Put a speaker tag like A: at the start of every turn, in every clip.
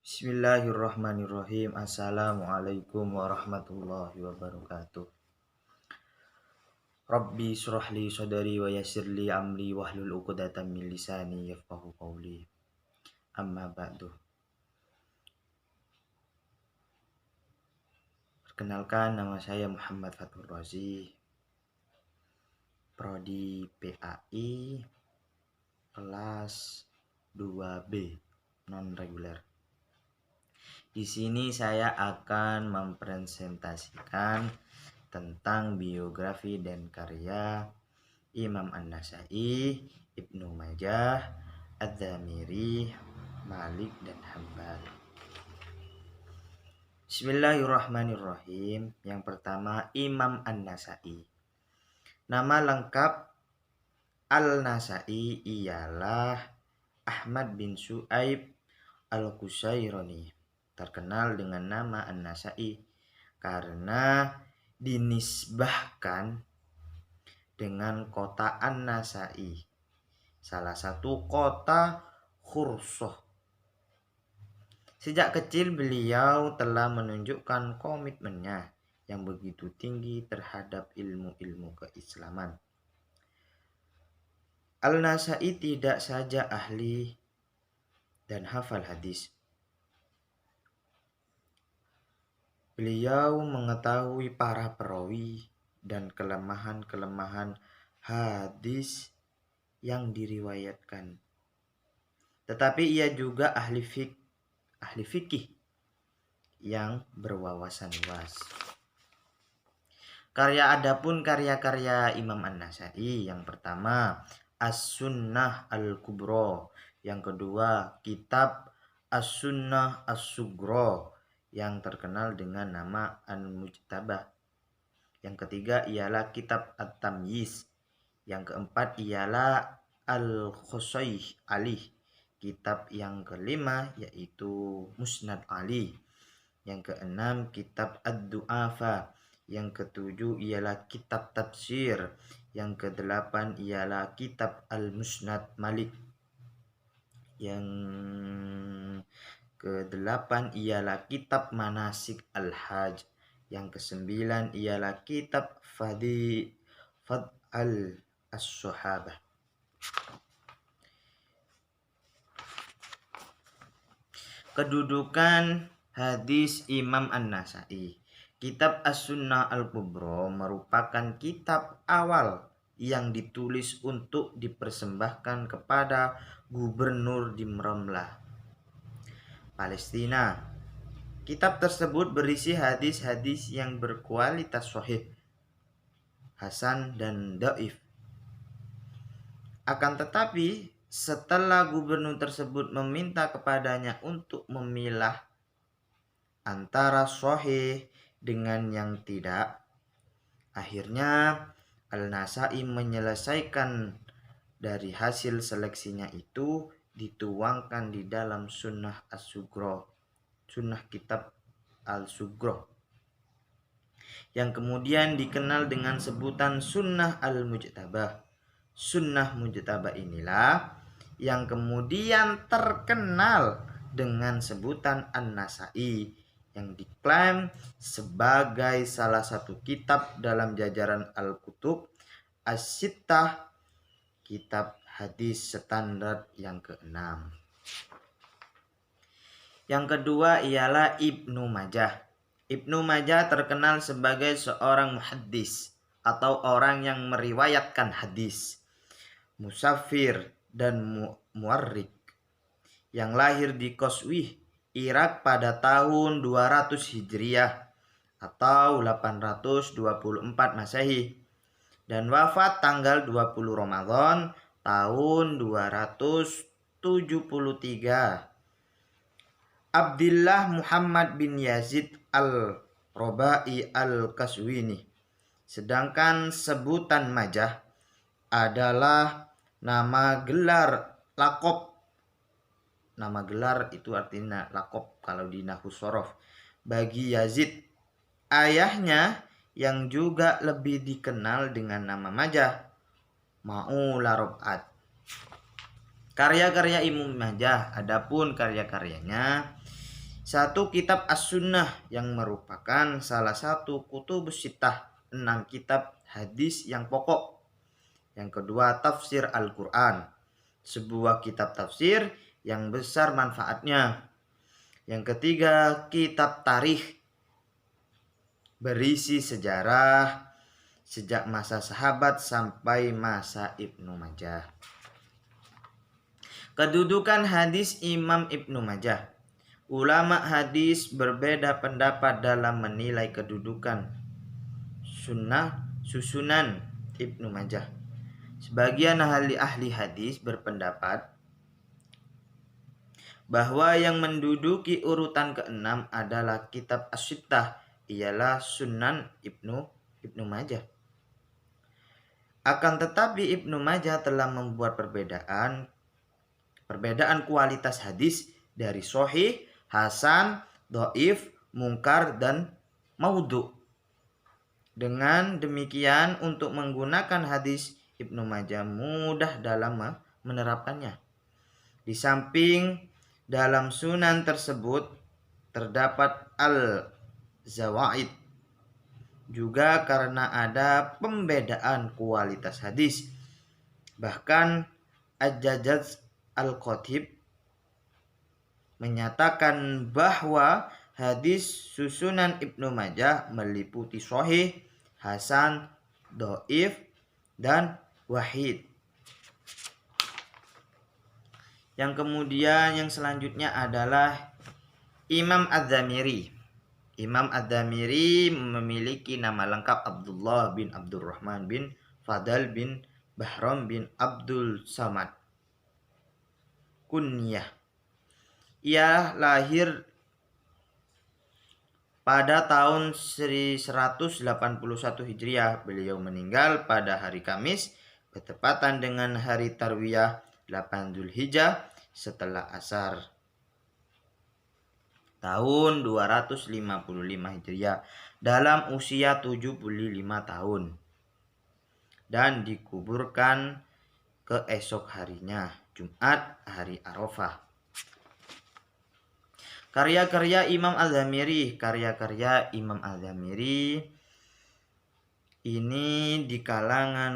A: Bismillahirrahmanirrahim. Assalamualaikum warahmatullahi wabarakatuh. Rabbi shrah li sadri wa yassir li amri wahlul 'uqdatam min lisani yafqahu qawli. Amma ba'du. Perkenalkan, nama saya Muhammad Fathur Razi, prodi PAI kelas 2B non reguler. Di sini saya akan mempresentasikan tentang biografi dan karya Imam An-Nasa'i, Ibnu Majah, Adz-Dzamiri, Malik, dan Hambal. Bismillahirrahmanirrahim. Yang pertama, Imam An-Nasa'i. Nama lengkap Al-Nasa'i ialah Ahmad bin Syu'aib Al-Qusaironi, terkenal dengan nama An-Nasa'i karena dinisbahkan dengan kota An-Nasa'i, salah satu kota Khursoh. Sejak kecil beliau telah menunjukkan komitmennya yang begitu tinggi terhadap ilmu-ilmu keislaman. Al-Nasa'i tidak saja ahli dan hafal hadis. Beliau mengetahui para perawi dan kelemahan-kelemahan hadis yang diriwayatkan. Tetapi ia juga ahli fikih yang berwawasan luas. Adapun karya-karya Imam An-Nasa'i, yang pertama As-Sunnah Al-Kubra, yang kedua kitab As-Sunnah As-Sughra yang terkenal dengan nama Al-Mujtabah, yang ketiga ialah kitab At-Tamyiz, yang keempat ialah Al-Khusaih Ali, kitab yang kelima yaitu Musnad Ali, yang keenam kitab Ad-Du'afa, yang ketujuh ialah kitab Tafsir, yang kedelapan ialah kitab Al-Musnad Malik, yang kedelapan ialah kitab Manasik Al-Hajj, yang kesembilan ialah kitab Fad'al As-Sahabah. Kedudukan hadis Imam An-Nasa'i. Kitab As-Sunnah Al-Kubra merupakan kitab awal yang ditulis untuk dipersembahkan kepada gubernur di Ramlah, Palestina. Kitab tersebut berisi hadis-hadis yang berkualitas sahih, hasan, dan dhaif. Akan tetapi, setelah gubernur tersebut meminta kepadanya untuk memilah antara sahih dengan yang tidak, akhirnya Al-Nasa'i menyelesaikan dari hasil seleksinya itu dituangkan di dalam Sunnah As-Sughra, Sunnah kitab Al-Sughra, yang kemudian dikenal dengan sebutan Sunnah Al-Mujtabah. Sunnah Mujtabah inilah yang kemudian terkenal dengan sebutan An-Nasa'i, yang diklaim sebagai salah satu kitab dalam jajaran Al-Kutub As-Sittah, kitab hadis standar yang keenam. Yang kedua ialah Ibnu Majah. Ibnu Majah terkenal sebagai seorang muhaddis atau orang yang meriwayatkan hadis, musafir dan muarrik, yang lahir di Qaswih, Irak pada tahun 200 Hijriah atau 824 Masehi, dan wafat tanggal 20 Ramadan tahun 273. Abdullah Muhammad bin Yazid Al-Robai Al-Kaswini. Sedangkan sebutan Majah adalah nama gelar lakob. Nama gelar itu artinya lakob kalau di nahwu shorof bagi Yazid, ayahnya, yang juga lebih dikenal dengan nama Majah, Ma'ula Rob'at. Karya-karya Imam Majah, adapun karya-karyanya Satu, kitab As-Sunnah yang merupakan salah satu kutubus sittah, 6 kitab hadis yang pokok. Yang kedua, tafsir Al-Quran, sebuah kitab tafsir yang besar manfaatnya. Yang ketiga, kitab tarikh, berisi sejarah sejak masa sahabat sampai masa Ibnu Majah. Kedudukan hadis Imam Ibnu Majah. Ulama hadis berbeda pendapat dalam menilai kedudukan susunan Ibnu Majah. Sebagian ahli hadis berpendapat bahwa yang menduduki urutan ke-6 adalah kitab As-Sittah, ialah Sunan Ibnu Majah. Akan tetapi Ibnu Majah telah membuat perbedaan kualitas hadis dari sahih, hasan, dhaif, mungkar, dan maudhu. Dengan demikian, untuk menggunakan hadis Ibnu Majah mudah dalam menerapkannya. Di samping dalam sunan tersebut terdapat al-zawaid, juga karena ada pembedaan kualitas hadis. Bahkan Al-Jajjaj Al-Khatib menyatakan bahwa hadis susunan Ibnu Majah meliputi sahih, hasan, dhaif, dan wahid. Yang kemudian yang selanjutnya adalah Imam Az-Zamiri. Imam Az-Zamiri memiliki nama lengkap Abdullah bin Abdurrahman bin Fadal bin Bahram bin Abdul Samad. Kunyah. Ia lahir pada tahun 1181 Hijriah. Beliau meninggal pada hari Kamis bertepatan dengan hari Tarwiyah 8 Dzulhijjah setelah asar tahun 255 Hijriah dalam usia 75 tahun dan dikuburkan keesok harinya, Jumat, hari Arafah. Karya-karya Imam Az-Zamiri. Karya-karya Imam Az-Zamiri ini di kalangan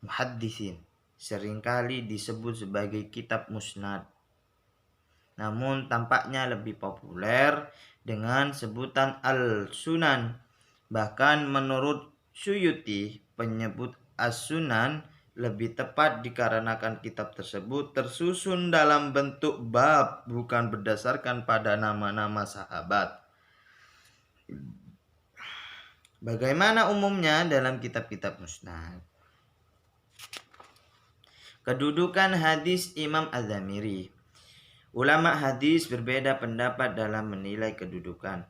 A: muhaddisin seringkali disebut sebagai kitab musnad. Namun tampaknya lebih populer dengan sebutan Al-Sunan. Bahkan menurut Suyuti, penyebut As-Sunan lebih tepat dikarenakan kitab tersebut tersusun dalam bentuk bab, bukan berdasarkan pada nama-nama sahabat. Bagaimana umumnya dalam kitab-kitab musnad. Kedudukan hadis Imam Az-Zamiri. Ulama hadis berbeda pendapat dalam menilai kedudukan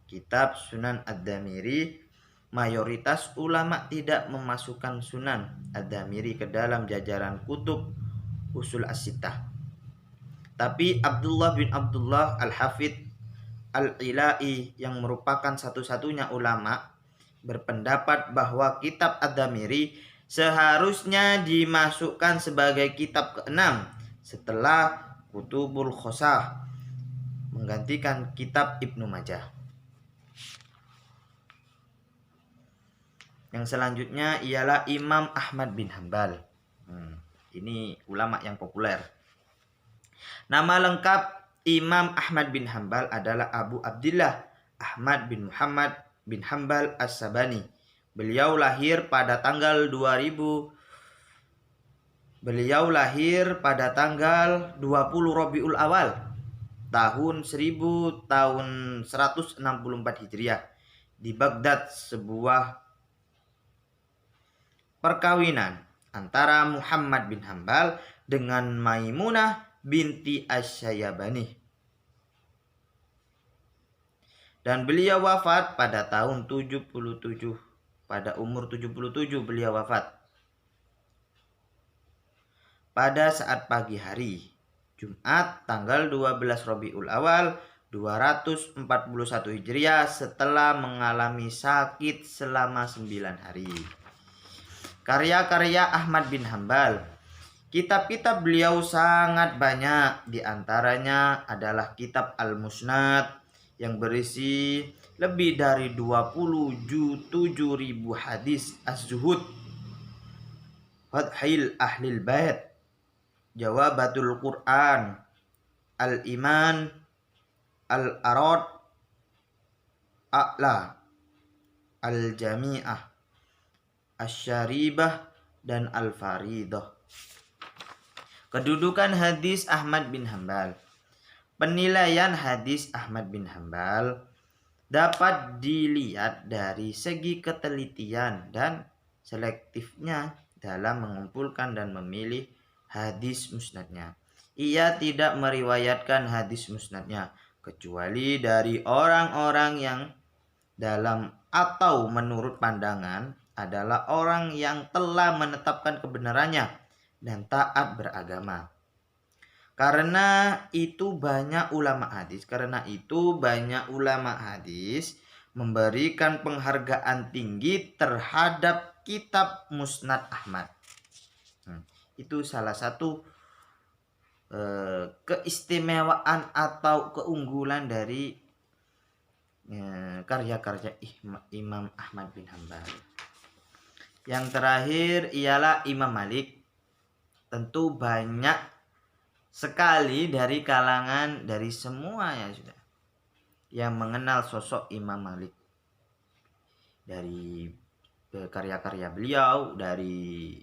A: kitab Sunan Az-Zamiri. Mayoritas ulama tidak memasukkan Sunan Az-Zamiri ke dalam jajaran kutub usul as-sittah. Tapi Abdullah bin Abdullah Al-Hafidh Al-Ila'i yang merupakan satu-satunya ulama berpendapat bahwa kitab Az-Zamiri seharusnya dimasukkan sebagai kitab ke-6 setelah Kutubul Khosah, menggantikan kitab Ibnu Majah. Yang selanjutnya ialah Imam Ahmad bin Hanbal. Ini ulama yang populer. Nama lengkap Imam Ahmad bin Hanbal adalah Abu Abdillah Ahmad bin Muhammad bin Hanbal As-Sabani. Beliau lahir pada tanggal 20 Rabiul Awal tahun 1164 Hijriah di Baghdad, sebuah perkawinan antara Muhammad bin Hanbal dengan Maimunah binti Asy-Syaibani. Dan beliau wafat pada tahun 77. Pada umur 77 beliau wafat. Pada saat pagi hari, Jumat tanggal 12 Rabiul Awal 241 Hijriah setelah mengalami sakit selama 9 hari. Karya-karya Ahmad bin Hanbal. Kitab-kitab beliau sangat banyak, di antaranya adalah kitab Al-Musnad yang berisi lebih dari 27.000 hadis Az-Zuhud, Fathil Ahlil Bait, Jawabatul Quran, Al-Iman, Al-Arad, A'la, Al-Jami'ah, Asy-Syaribah, dan Al-Faridah. Kedudukan hadis Ahmad bin Hambal. Penilaian hadis Ahmad bin Hambal dapat dilihat dari segi ketelitian dan selektifnya dalam mengumpulkan dan memilih hadis musnadnya. Ia tidak meriwayatkan hadis musnadnya kecuali dari orang-orang yang dalam atau menurut pandangan adalah orang yang telah menetapkan kebenarannya dan taat beragama. Karena itu banyak ulama hadis memberikan penghargaan tinggi terhadap kitab Musnad Ahmad. Itu salah satu keistimewaan atau keunggulan dari karya-karya Imam Ahmad bin Hambal. Yang terakhir ialah Imam Malik. Tentu banyak sekali dari kalangan dari semua yang mengenal sosok Imam Malik, dari karya-karya beliau, dari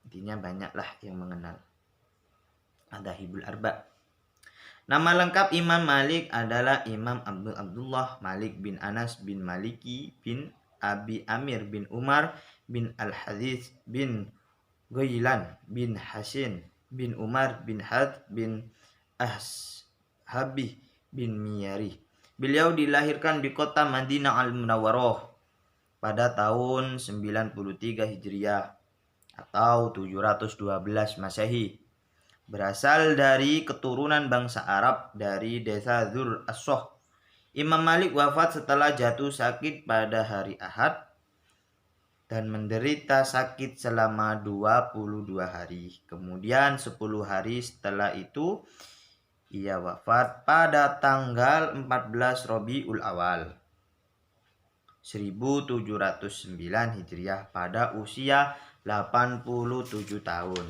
A: intinya banyaklah yang mengenal. Madzhabul Arba'. Nama lengkap Imam Malik adalah Imam Abdullah Malik bin Anas bin Maliki bin Abi Amir bin Umar bin Al-Hadits bin Ghailan bin Hasin bin Umar bin Had bin Ashabi bin Miyari. Beliau dilahirkan di kota Madinah Al-Munawwarah pada tahun 93 Hijriah atau 712 Masehi. Berasal dari keturunan bangsa Arab dari desa Dzur As-Soh. Imam Malik wafat setelah jatuh sakit pada hari Ahad dan menderita sakit selama 22 hari. Kemudian 10 hari setelah itu ia wafat pada tanggal 14 Rabiul Awal 1709 Hijriah pada usia 87 tahun.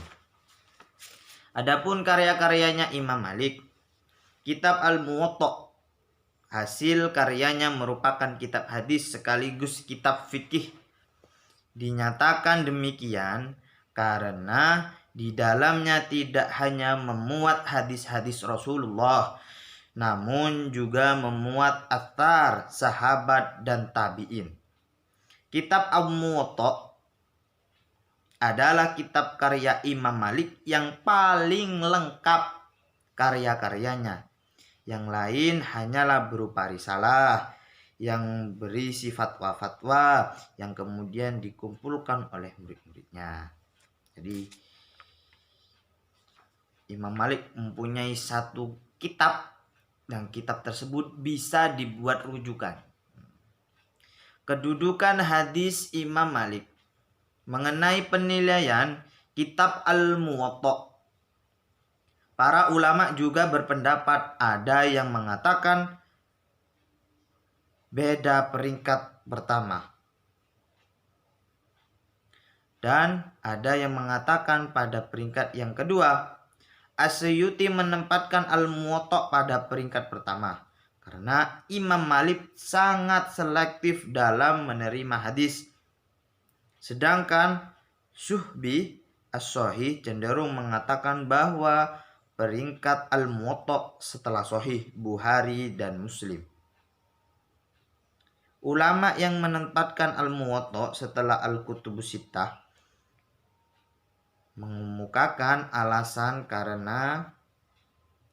A: Adapun karya-karyanya Imam Malik, kitab Al-Muwatta, hasil karyanya merupakan kitab hadis sekaligus kitab fikih. Dinyatakan demikian karena di dalamnya tidak hanya memuat hadis-hadis Rasulullah, namun juga memuat athar sahabat dan tabi'in. Kitab Al-Muwatta adalah kitab karya Imam Malik yang paling lengkap karya-karyanya. Yang lain hanyalah berupa risalah yang berisi fatwa-fatwa yang kemudian dikumpulkan oleh murid-muridnya. Jadi Imam Malik mempunyai satu kitab dan kitab tersebut bisa dibuat rujukan. Kedudukan hadis Imam Malik mengenai penilaian kitab Al-Muwatta. Para ulama juga berpendapat, ada yang mengatakan beda peringkat pertama, dan ada yang mengatakan pada peringkat yang kedua. As-Suyuti menempatkan Al-Muwatta pada peringkat pertama karena Imam Malik sangat selektif dalam menerima hadis. Sedangkan Syuhbi As-Sahih cenderung mengatakan bahwa peringkat Al-Muwatta setelah Sahih Bukhari dan Muslim. Ulama yang menempatkan Al-Muwatta setelah Al-Kutubus Sittah mengemukakan alasan karena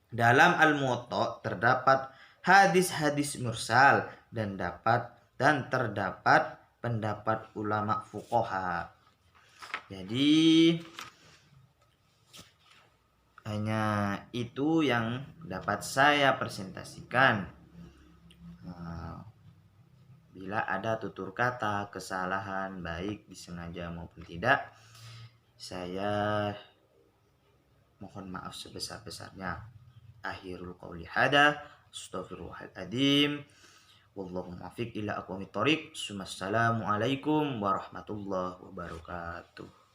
A: dalam Al-Muwatta terdapat hadis-hadis mursal dan terdapat pendapat ulama fuqaha. Jadi hanya itu yang dapat saya presentasikan. Bila Apabila ada tutur kata, kesalahan, baik disengaja maupun tidak, saya mohon maaf sebesar-besarnya. Akhirul qawli hada, astaghfirullahaladzim. Wallahu muwaffiq ila aqwamit thoriq. Assalamualaikum warahmatullahi wabarakatuh.